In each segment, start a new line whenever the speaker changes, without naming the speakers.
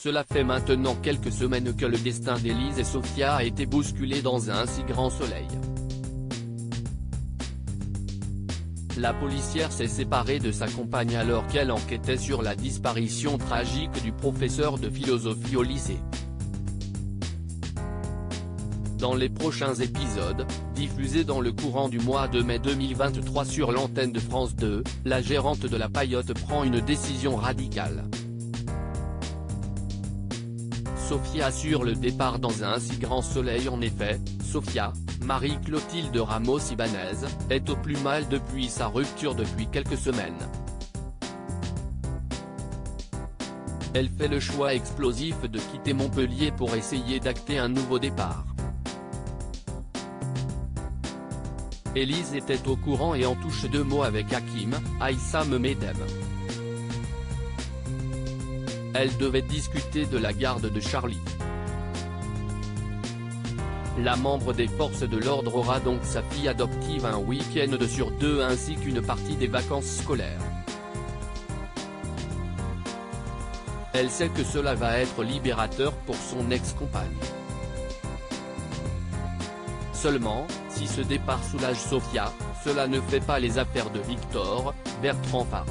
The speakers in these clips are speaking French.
Cela fait maintenant quelques semaines que le destin d'Élise et Sophia a été bousculé dans un si grand soleil. La policière s'est séparée de sa compagne alors qu'elle enquêtait sur la disparition tragique du professeur de philosophie au lycée. Dans les prochains épisodes, diffusés dans le courant du mois de mai 2023 sur l'antenne de France 2, la gérante de la Paillote prend une décision radicale. Sophia assure le départ dans un si grand soleil. En effet, Sophia, Marie-Clotilde Ramos-Ibanez, est au plus mal depuis sa rupture depuis quelques semaines. Elle fait le choix explosif de quitter Montpellier pour essayer d'acter un nouveau départ. Élise était au courant et en touche deux mots avec Hakim, Aïssam Medem. Elle devait discuter de la garde de Charlie. La membre des forces de l'ordre aura donc sa fille adoptive un week-end sur 2 ainsi qu'une partie des vacances scolaires. Elle sait que cela va être libérateur pour son ex-compagne. Seulement, si ce départ soulage Sophia, cela ne fait pas les affaires de Victor, Bertrand Farge.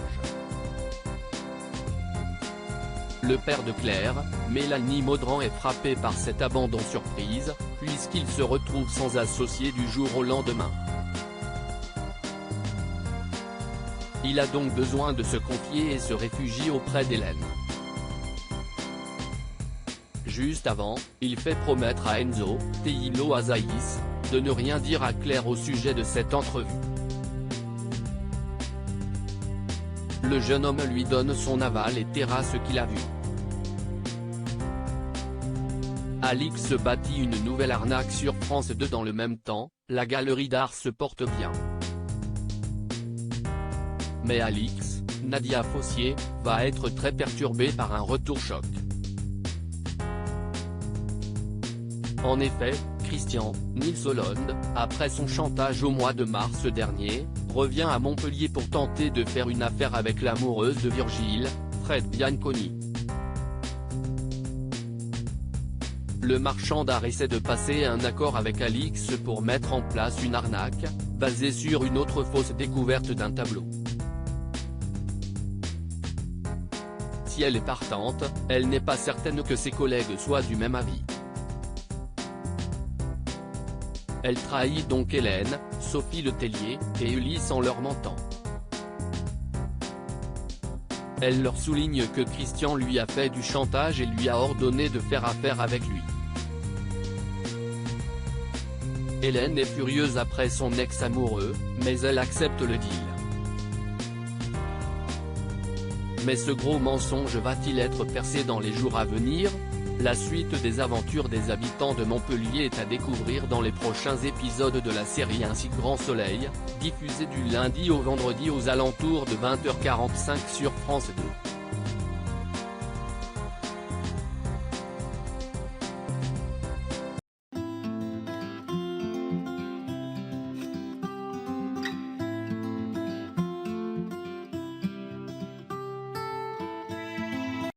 Le père de Claire, Mélanie Maudran est frappé par cet abandon surprise, puisqu'il se retrouve sans associé du jour au lendemain. Il a donc besoin de se confier et se réfugie auprès d'Hélène. Juste avant, il fait promettre à Enzo, Teilo Azaïs, de ne rien dire à Claire au sujet de cette entrevue. Le jeune homme lui donne son aval et taira ce qu'il a vu. Alix bâtit une nouvelle arnaque sur France 2 dans le même temps, la galerie d'art se porte bien. Mais Alix, Nadia Fossier, va être très perturbée par un retour choc. En effet, Christian, Nils Hollande, après son chantage au mois de mars dernier, revient à Montpellier pour tenter de faire une affaire avec l'amoureuse de Virgile, Fred Bianconi. Le marchand d'art essaie de passer un accord avec Alix pour mettre en place une arnaque, basée sur une autre fausse découverte d'un tableau. Si elle est partante, elle n'est pas certaine que ses collègues soient du même avis. Elle trahit donc Hélène, Sophie Letellier, et Ulysse en leur mentant. Elle leur souligne que Christian lui a fait du chantage et lui a ordonné de faire affaire avec lui. Hélène est furieuse après son ex-amoureux, mais elle accepte le deal. Mais ce gros mensonge va-t-il être percé dans les jours à venir? La suite des aventures des habitants de Montpellier est à découvrir dans les prochains épisodes de la série Un si grand soleil, diffusée du lundi au vendredi aux alentours de 20h45 sur France 2.